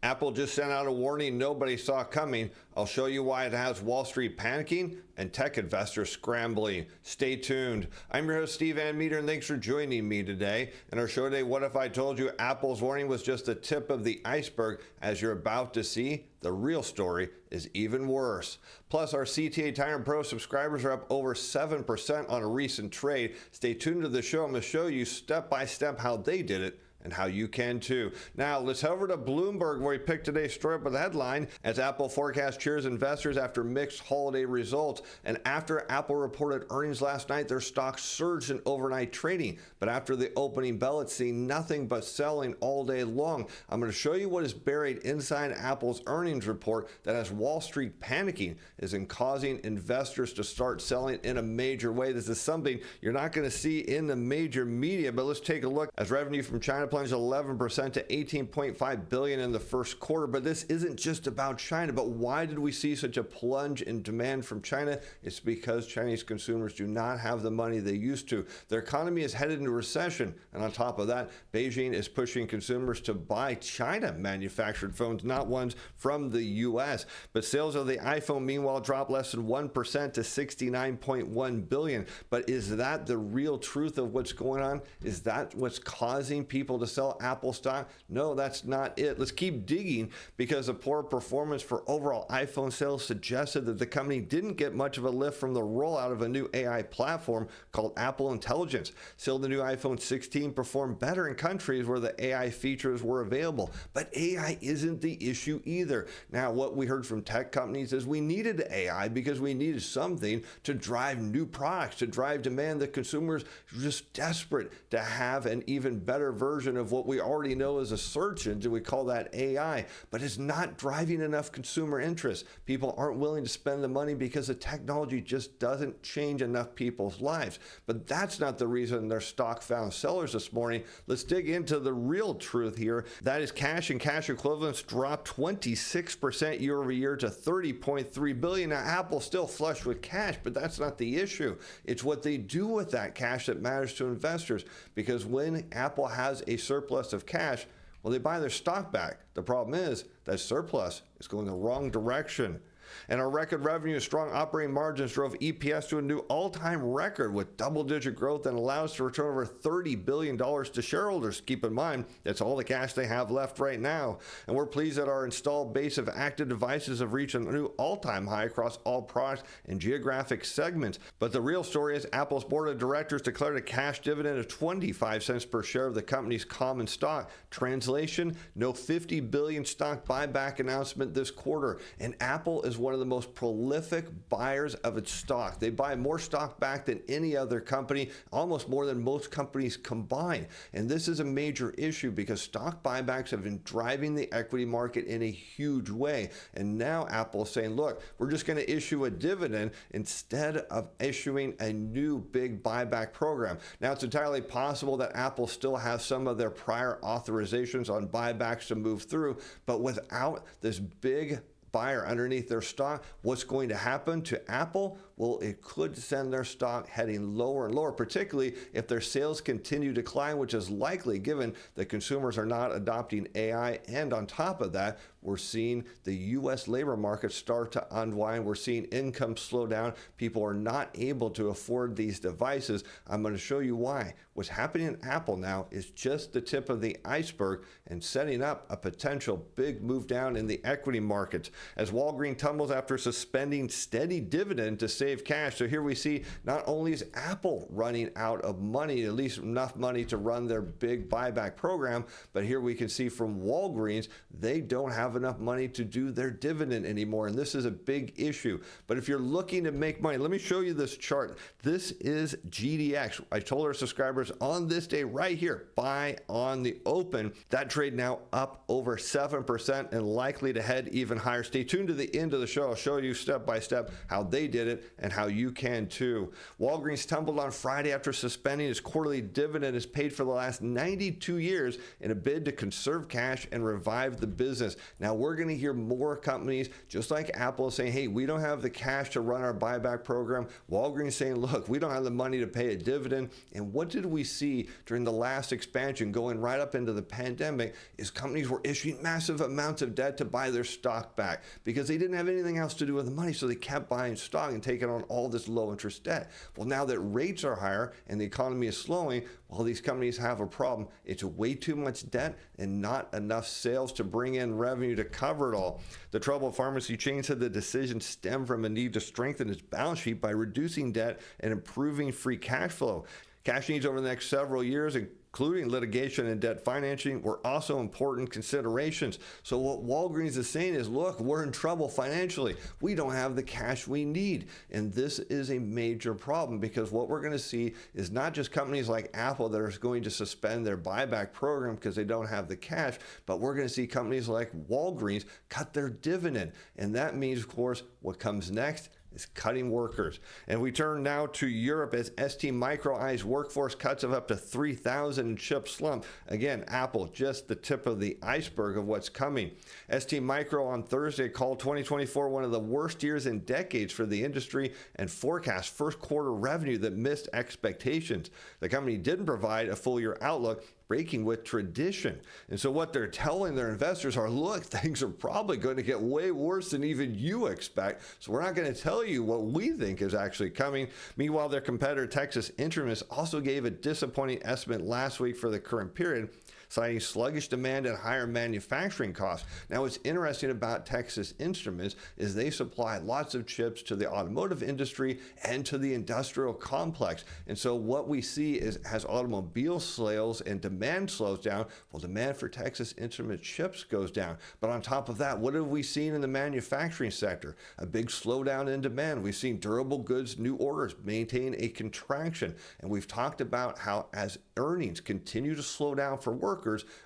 Apple just sent out a warning nobody saw coming. I'll show you why it has Wall Street panicking and tech investors scrambling. Stay tuned. I'm your host, Steve Metre, and thanks for joining me today. In our show today, what if I told you Apple's warning was just the tip of the iceberg? As you're about to see, the real story is even worse. Plus, our CTA Tyrant Pro subscribers are up over 7% on a recent trade. Stay tuned to the show. I'm going to show you step by step how they did it and how you can too. Now, let's head over to Bloomberg, where we picked today's story up with the headline, as Apple forecast cheers investors after mixed holiday results. And after Apple reported earnings last night, their stock surged in overnight trading. But after the opening bell, it's seen nothing but selling all day long. I'm going to show you what is buried inside Apple's earnings report that has Wall Street panicking, is in causing investors to start selling in a major way. This is something you're not going to see in the major media, but let's take a look as revenue from China plunged 11% to $18.5 billion in the first quarter. But this isn't just about China. But why did we see such a plunge in demand from China? It's because Chinese consumers do not have the money they used to. Their economy is headed into recession. And on top of that, Beijing is pushing consumers to buy China manufactured phones, not ones from the US. But sales of the iPhone, meanwhile, dropped less than 1% to $69.1 billion. But is that the real truth of what's going on? Is that what's causing people to sell Apple stock? No, that's not it. Let's keep digging, because the poor performance for overall iPhone sales suggested that the company didn't get much of a lift from the rollout of a new AI platform called Apple Intelligence. Still, the new iPhone 16 performed better in countries where the AI features were available. But AI isn't the issue either. Now, what we heard from tech companies is we needed AI because we needed something to drive new products, to drive demand. That consumers were just desperate to have an even better version of what we already know as a search engine. We call that AI, but it's not driving enough consumer interest. People aren't willing to spend the money because the technology just doesn't change enough people's lives. But that's not the reason their stock found sellers this morning. Let's dig into the real truth here. That is, cash and cash equivalents dropped 26% year over year to $30.3 billion. Now, Apple's still flush with cash, but that's not the issue. It's what they do with that cash that matters to investors, because when Apple has a surplus of cash, well, they buy their stock back. The problem is that surplus is going the wrong direction. And our record revenue and strong operating margins drove EPS to a new all-time record with double-digit growth, and allows to return over $30 billion to shareholders. Keep in mind, that's all the cash they have left right now. And we're pleased that our installed base of active devices have reached a new all-time high across all products and geographic segments. But the real story is Apple's board of directors declared a cash dividend of 25 cents per share of the company's common stock. Translation, no $50 billion stock buyback announcement this quarter. And Apple is one of the most prolific buyers of its stock. They buy more stock back than any other company, almost more than most companies combined. And this is a major issue because stock buybacks have been driving the equity market in a huge way. And now Apple is saying, look, we're just going to issue a dividend instead of issuing a new big buyback program. Now, it's entirely possible that Apple still has some of their prior authorizations on buybacks to move through, but without this big buyer underneath their stock, what's going to happen to Apple? Well, it could send their stock heading lower and lower, particularly if their sales continue to decline, which is likely given that consumers are not adopting AI. And on top of that, we're seeing the U.S. labor market start to unwind. We're seeing income slow down. People are not able to afford these devices. I'm going to show you why. What's happening in Apple now is just the tip of the iceberg and setting up a potential big move down in the equity markets, as Walgreens tumbles after suspending steady dividend to save cash. So here we see not only is Apple running out of money, at least enough money to run their big buyback program, but here we can see from Walgreens, they don't have enough money to do their dividend anymore. And this is a big issue. But if you're looking to make money, let me show you this chart. This is GDX. I told our subscribers on this day right here, buy on the open. That trade now up over 7% and likely to head even higher. Stay tuned to the end of the show. I'll show you step by step how they did it and how you can too. Walgreens tumbled on Friday after suspending its quarterly dividend it's paid for the last 92 years in a bid to conserve cash and revive the business. Now we're going to hear more companies, just like Apple, saying, hey, we don't have the cash to run our buyback program. Walgreens saying, look, we don't have the money to pay a dividend. And what did we see during the last expansion going right up into the pandemic is companies were issuing massive amounts of debt to buy their stock back because they didn't have anything else to do with the money. So they kept buying stock and taking on all this low interest debt. Well, now that rates are higher and the economy is slowing, well, these companies have a problem. It's way too much debt and not enough sales to bring in revenue to cover it all. The troubled pharmacy chain said the decision stemmed from a need to strengthen its balance sheet by reducing debt and improving free cash flow. Cash needs over the next several years, including litigation and debt financing, were also important considerations. So what Walgreens is saying is, look, we're in trouble financially. We don't have the cash we need. And this is a major problem because what we're going to see is not just companies like Apple that are going to suspend their buyback program because they don't have the cash, but we're going to see companies like Walgreens cut their dividend. And that means, of course, what comes next is cutting workers. And we turn now to Europe as STMicro eyes workforce cuts of up to 3,000 in chip slump. Again, Apple, just the tip of the iceberg of what's coming. STMicro on Thursday called 2024 one of the worst years in decades for the industry and forecast first quarter revenue that missed expectations. The company didn't provide a full year outlook, breaking with tradition. And so what they're telling their investors are, look, things are probably going to get way worse than even you expect. So we're not going to tell you what we think is actually coming. Meanwhile, their competitor Texas Instruments also gave a disappointing estimate last week for the current period, citing sluggish demand and higher manufacturing costs. Now, what's interesting about Texas Instruments is they supply lots of chips to the automotive industry and to the industrial complex. And so what we see is as automobile sales and demand slows down, well, demand for Texas Instruments chips goes down. But on top of that, what have we seen in the manufacturing sector? A big slowdown in demand. We've seen durable goods, new orders maintain a contraction. And we've talked about how as earnings continue to slow down for workers,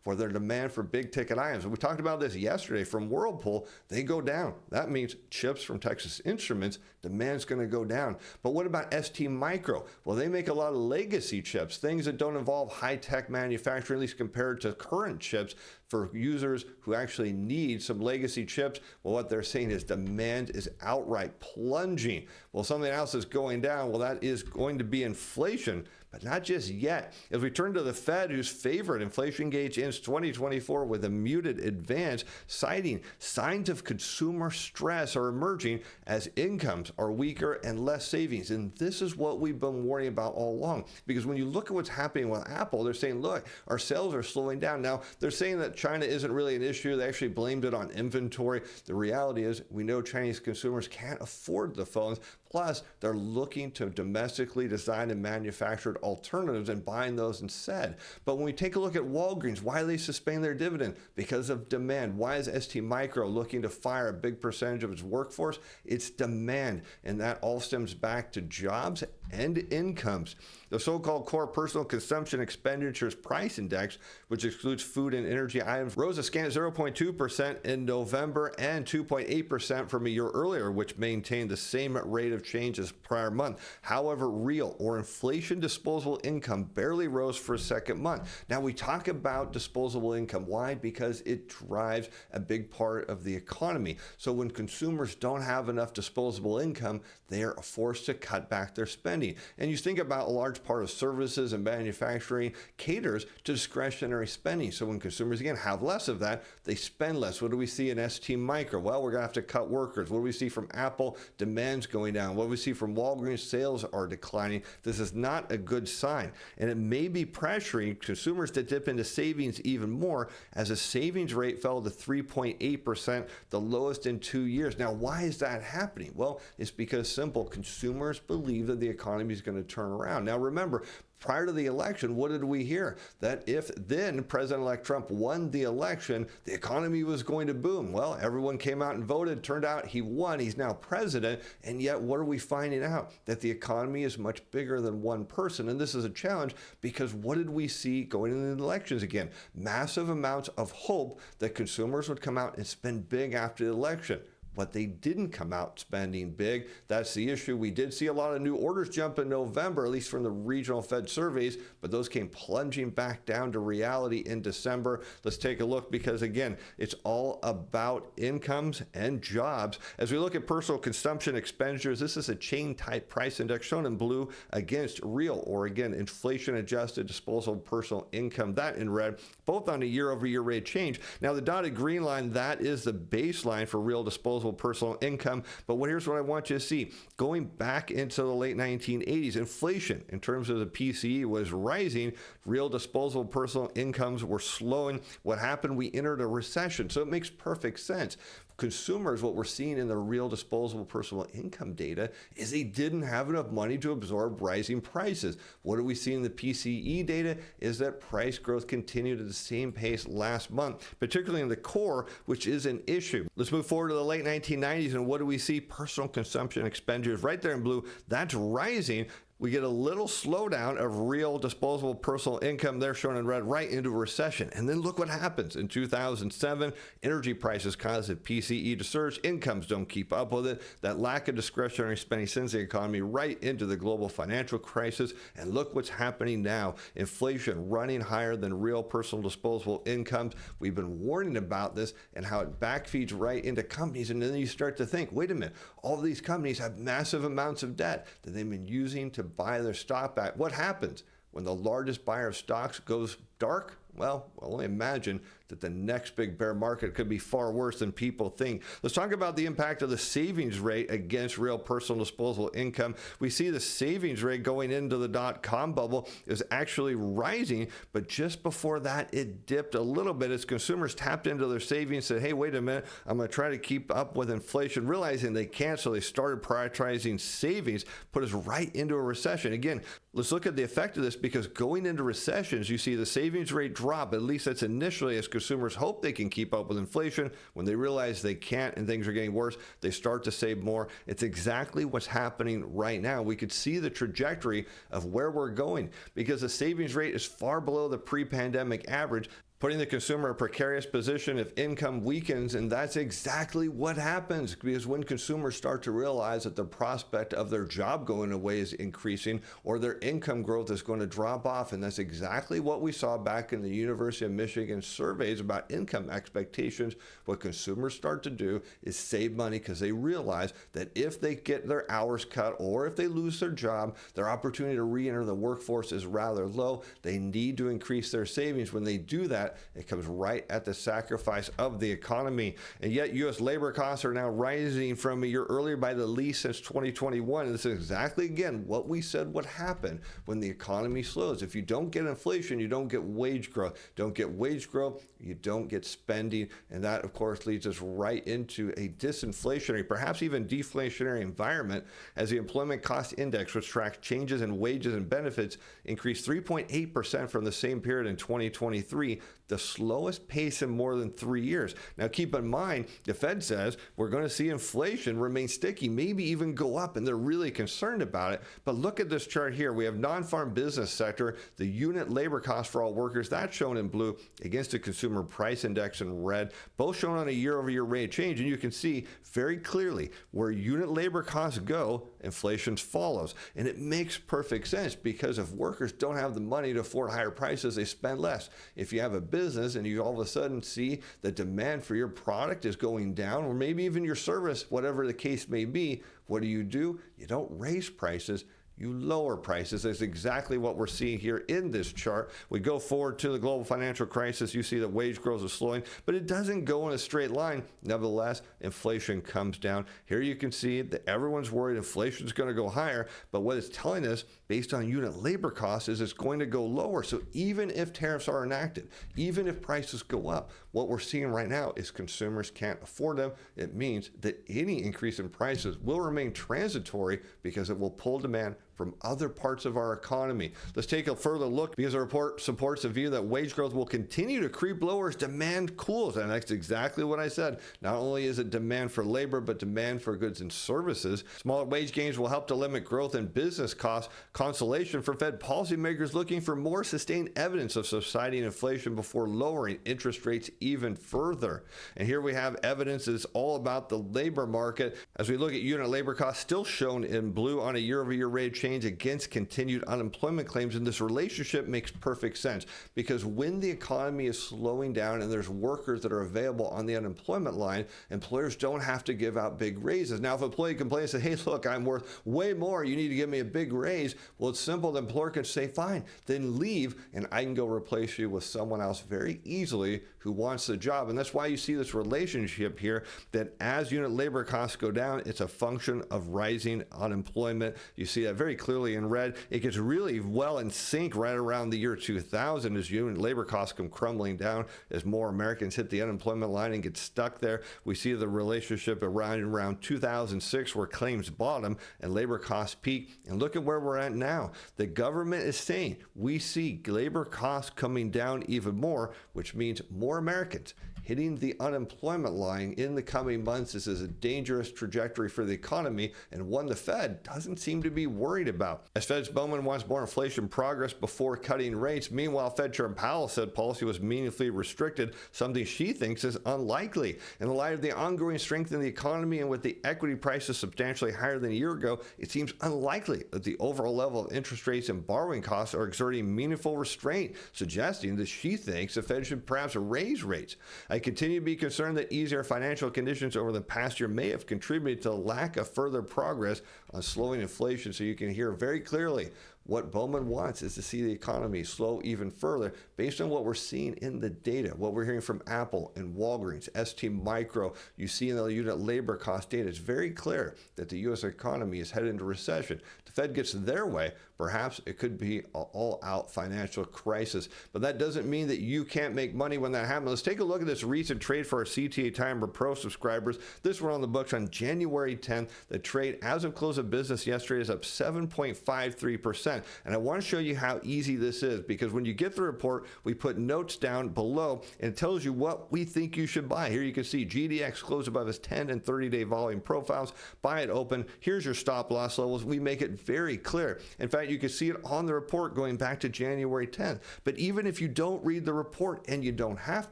for their demand for big ticket items. And we talked about this yesterday from Whirlpool. They go down. That means chips from Texas Instruments, demand's going to go down. But what about STMicro? Well, they make a lot of legacy chips, things that don't involve high-tech manufacturing, at least compared to current chips for users who actually need some legacy chips. Well, what they're saying is demand is outright plunging. Well, something else is going down. Well, that is going to be inflation, but not just yet. As we turn to the Fed, whose favorite inflation gauge ends 2024 with a muted advance, citing signs of consumer stress are emerging as incomes are weaker and less savings. And this is what we've been warning about all along. Because when you look at what's happening with Apple, they're saying, look, our sales are slowing down. Now, they're saying that China isn't really an issue. They actually blamed it on inventory. The reality is we know Chinese consumers can't afford the phones. Plus, they're looking to domestically design and manufactured alternatives and buying those instead. But when we take a look at Walgreens, why are they suspending their dividend? Because of demand. Why is STMicro looking to fire a big percentage of its workforce? It's demand, and that all stems back to jobs and incomes. The so-called core personal consumption expenditures price index, which excludes food and energy items, rose a scant 0.2% in November and 2.8% from a year earlier, which maintained the same rate of change as prior month. However, real or inflation disposable income barely rose for a second month. Now, we talk about disposable income. Why? Because it drives a big part of the economy. So when consumers don't have enough disposable income, they are forced to cut back their spending. And you think about a large part of services and manufacturing caters to discretionary spending. So when consumers, again, have less of that, they spend less. What do we see in STMicro? Well, we're going to have to cut workers. What do we see from Apple? Demand's going down. What do we see from Walgreens? Sales are declining. This is not a good sign. And it may be pressuring consumers to dip into savings even more as a savings rate fell to 3.8%, the lowest in 2 years. Now, why is that happening? Well, it's because simple. Consumers believe that the economy is going to turn around. Now, remember, prior to the election, what did we hear? That if then President-elect Trump won the election, the economy was going to boom. Well, everyone came out and voted. Turned out he won. He's now president. And yet, what are we finding out? That the economy is much bigger than one person. And this is a challenge because what did we see going into the elections again? Massive amounts of hope that consumers would come out and spend big after the election. but they didn't come out spending big. That's the issue. We did see a lot of new orders jump in November, at least from the regional Fed surveys, but those came plunging back down to reality in December. Let's take a look because, again, it's all about incomes and jobs. As we look at personal consumption expenditures, this is a chain type price index shown in blue against real, or again, inflation adjusted disposable personal income, that in red, both on a year-over-year rate change. Now, the dotted green line, that is the baseline for real disposable personal income. But here's what I want you to see. Going back into the late 1980s, inflation in terms of the PCE was rising. Real disposable personal incomes were slowing. What happened? We entered a recession. So it makes perfect sense. Consumers, what we're seeing in the real disposable personal income data is they didn't have enough money to absorb rising prices. What do we see in the PCE data is that price growth continued at the same pace last month, particularly in the core, which is an issue. Let's move forward to the late 1990s, and what do we see? Personal consumption expenditures right there in blue, that's rising. We get a little slowdown of real disposable personal income there shown in red right into a recession. And then look what happens. In 2007, energy prices cause the PCE to surge. Incomes don't keep up with it. That lack of discretionary spending sends the economy right into the global financial crisis. And look what's happening now. Inflation running higher than real personal disposable incomes. We've been warning about this and how it backfeeds right into companies. And then you start to think, wait a minute, all of these companies have massive amounts of debt that they've been using to buy their stock back. What happens when the largest buyer of stocks goes dark? Well, only imagine that the next big bear market could be far worse than people think. Let's talk about the impact of the savings rate against real personal disposable income. We see the savings rate going into the dot-com bubble is actually rising, but just before that, it dipped a little bit as consumers tapped into their savings, said, hey, wait a minute, I'm going to try to keep up with inflation, realizing they can't, so they started prioritizing savings, put us right into a recession. Again, let's look at the effect of this, because going into recessions, you see the savings rate drop. At least that's initially, as consumers hope they can keep up with inflation. When they realize they can't and things are getting worse, they start to save more. It's exactly what's happening right now. We could see the trajectory of where we're going because the savings rate is far below the pre-pandemic average, putting the consumer in a precarious position if income weakens. And that's exactly what happens, because when consumers start to realize that the prospect of their job going away is increasing or their income growth is going to drop off. And that's exactly what we saw back in the University of Michigan surveys about income expectations. What consumers start to do is save money because they realize that if they get their hours cut or if they lose their job, their opportunity to re-enter the workforce is rather low. They need to increase their savings. When they do that, it comes right at the sacrifice of the economy. And yet U.S. labor costs are now rising from a year earlier by the least since 2021. And this is exactly, again, what we said would happen when the economy slows. If you don't get inflation, you don't get wage growth. Don't get wage growth, you don't get spending. And that, of course, leads us right into a disinflationary, perhaps even deflationary environment, as the employment cost index, which tracks changes in wages and benefits, increased 3.8% from the same period in 2023. The slowest pace in more than 3 years. Now, keep in mind, the Fed says we're going to see inflation remain sticky, maybe even go up, and they're really concerned about it. But look at this chart here. We have non-farm business sector, the unit labor cost for all workers, that's shown in blue, against the consumer price index in red, both shown on a year-over-year rate of change. And you can see very clearly where unit labor costs go, inflation follows. And it makes perfect sense, because if workers don't have the money to afford higher prices, they spend less. If you have a business and you all of a sudden see the demand for your product is going down, or maybe even your service, whatever the case may be, what do? You don't raise prices, you lower prices. That's exactly what we're seeing here in this chart. We go forward to the global financial crisis. You see that wage growth is slowing, but it doesn't go in a straight line. Nevertheless, inflation comes down. Here you can see that everyone's worried inflation is going to go higher, but what it's telling us based on unit labor costs is it's going to go lower. So even if tariffs are enacted, even if prices go up, what we're seeing right now is consumers can't afford them. It means that any increase in prices will remain transitory because it will pull demand from other parts of our economy. Let's take a further look because the report supports the view that wage growth will continue to creep lower as demand cools. And that's exactly what I said. Not only is it demand for labor, but demand for goods and services. Smaller wage gains will help to limit growth in business costs. Consolation for Fed policymakers looking for more sustained evidence of subsiding inflation before lowering interest rates even further. And here we have evidence is all about the labor market. As we look at unit labor costs still shown in blue on a year-over-year rate of change against continued unemployment claims. And this relationship makes perfect sense because when the economy is slowing down and there's workers that are available on the unemployment line, employers don't have to give out big raises. Now, if an employee complains and says, hey, look, I'm worth way more, you need to give me a big raise. Well, it's simple. The employer can say, fine, then leave and I can go replace you with someone else very easily who wants the job. And that's why you see this relationship here that as unit labor costs go down, it's a function of rising unemployment. You see that very clearly in red. It gets really well in sync right around the year 2000 as unit labor costs come crumbling down as more Americans hit the unemployment line and get stuck there. We see the relationship around 2006 where claims bottom and labor costs peak. And look at where we're at now. The government is saying we see labor costs coming down even more, which means more Americans hitting the unemployment line in the coming months. This is a dangerous trajectory for the economy and one the Fed doesn't seem to be worried about. As Fed's Bowman wants more inflation progress before cutting rates. Meanwhile, Fed Chair Powell said policy was meaningfully restricted, something she thinks is unlikely. In the light of the ongoing strength in the economy and with the equity prices substantially higher than a year ago, it seems unlikely that the overall level of interest rates and borrowing costs are exerting meaningful restraint, suggesting that she thinks the Fed should perhaps raise rates. I continue to be concerned that easier financial conditions over the past year may have contributed to a lack of further progress on slowing inflation. So you can hear very clearly what Bowman wants is to see the economy slow even further based on what we're seeing in the data, what we're hearing from Apple and Walgreens, ST Micro. You see in the unit labor cost data, it's very clear that the U.S. economy is headed into recession. The Fed gets their way, perhaps it could be an all-out financial crisis. But that doesn't mean that you can't make money when that happens. Let's take a look at this recent trade for our CTA Timer Pro subscribers. This one on the books on January 10th. The trade as of close of business yesterday is up 7.53%. And I want to show you how easy this is because when you get the report, we put notes down below and it tells you what we think you should buy. Here you can see GDX close above its 10 and 30-day volume profiles. Buy it open. Here's your stop loss levels. We make it very clear. In fact, you can see it on the report going back to January 10th. But even if you don't read the report, and you don't have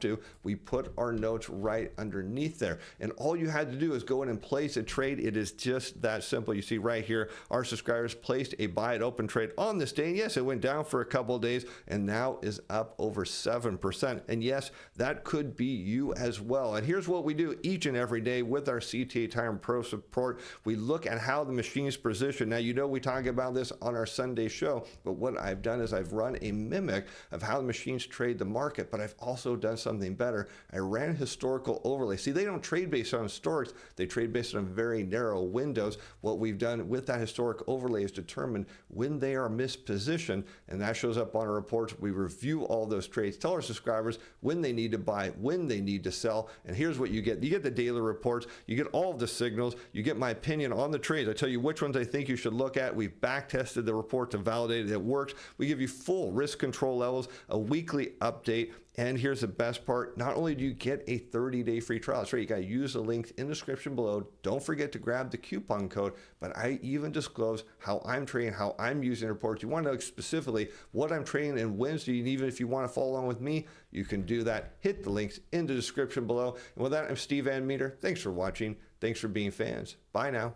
to, we put our notes right underneath there. And all you had to do is go in and place a trade. It is just that simple. You see right here, our subscribers placed a buy it open trade on this day. And yes, it went down for a couple of days and now is up over 7%. And yes, that could be you as well. And here's what we do each and every day with our CTA Time Pro support. We look at how the machine's positioned. Now, you know, we talk about this on our Sunday show, but what I've done is I've run a mimic of how the machines trade the market, but I've also done something better. I ran historical overlay. See, they don't trade based on historics. They trade based on very narrow windows. What we've done with that historic overlay is determine when they are mispositioned, and that shows up on our reports. We review all those trades, tell our subscribers when they need to buy, when they need to sell, and here's what you get. You get the daily reports, you get all of the signals, you get my opinion on the trades. I tell you which ones I think you should look at. We've back tested the report to validate it works. We give you full risk control levels, a weekly update, and here's the best part. Not only do you get a 30-day free trial, that's right, you got to use the links in the description below. Don't forget to grab the coupon code, but I even disclose how I'm trading, how I'm using reports. You want to know specifically what I'm trading and when, so even if you want to follow along with me, you can do that. Hit the links in the description below. And with that, I'm Steve Van Metre. Thanks for watching. Thanks for being fans. Bye now.